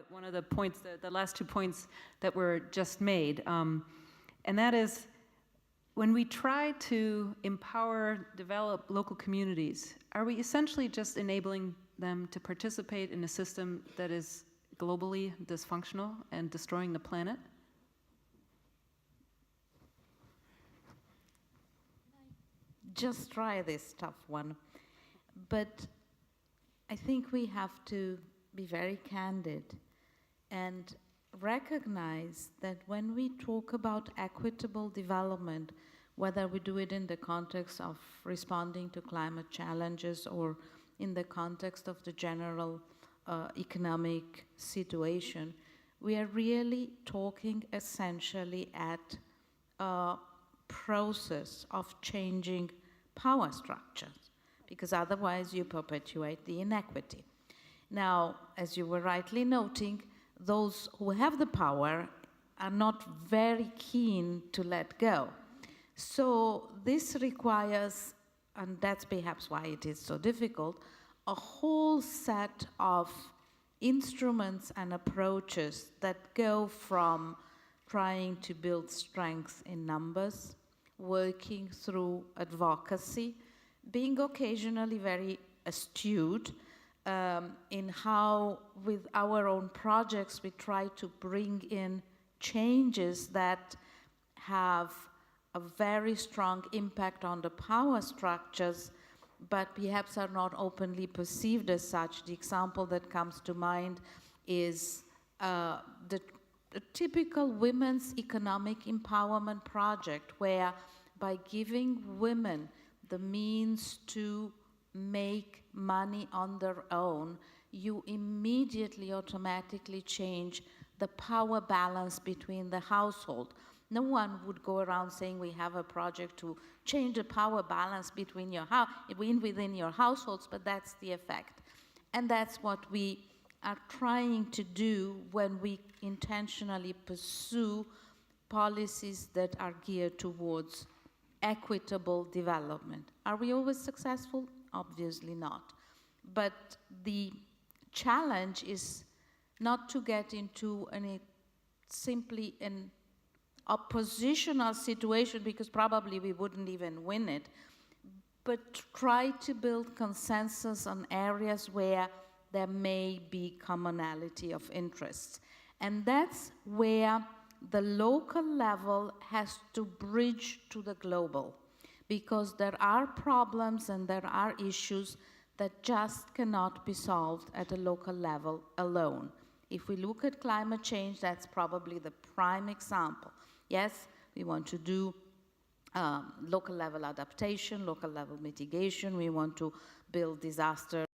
one of the points, the last 2 points that were just made, and that is when we try to empower, develop local communities, are we essentially just enabling them to participate in a system that is globally dysfunctional and destroying the planet? Just try this tough one. But I think we have to be very candid and recognize that when we talk about equitable development, whether we do it in the context of responding to climate challenges or in the context of the general economic situation, we are really talking essentially at a process of changing power structures, because otherwise you perpetuate the inequity. Now, as you were rightly noting, those who have the power are not very keen to let go. So this requires, and that's perhaps why it is so difficult, a whole set of instruments and approaches that go from trying to build strength in numbers, working through advocacy, being occasionally very astute in how, with our own projects, we try to bring in changes that have a very strong impact on the power structures, but perhaps are not openly perceived as such. The example that comes to mind is the typical women's economic empowerment project, where by giving women the means to make money on their own, you immediately automatically change the power balance between the household. No one would go around saying we have a project to change the power balance between within your households, but that's the effect. And that's what we are trying to do when we intentionally pursue policies that are geared towards equitable development. Are we always successful? Obviously not. But the challenge is not to get into simply an oppositional situation, because probably we wouldn't even win it, but try to build consensus on areas where there may be commonality of interests. And that's where the local level has to bridge to the global, because there are problems and there are issues that just cannot be solved at a local level alone. If we look at climate change, that's probably the prime example. Yes, we want to do local level adaptation, local level mitigation, we want to build disaster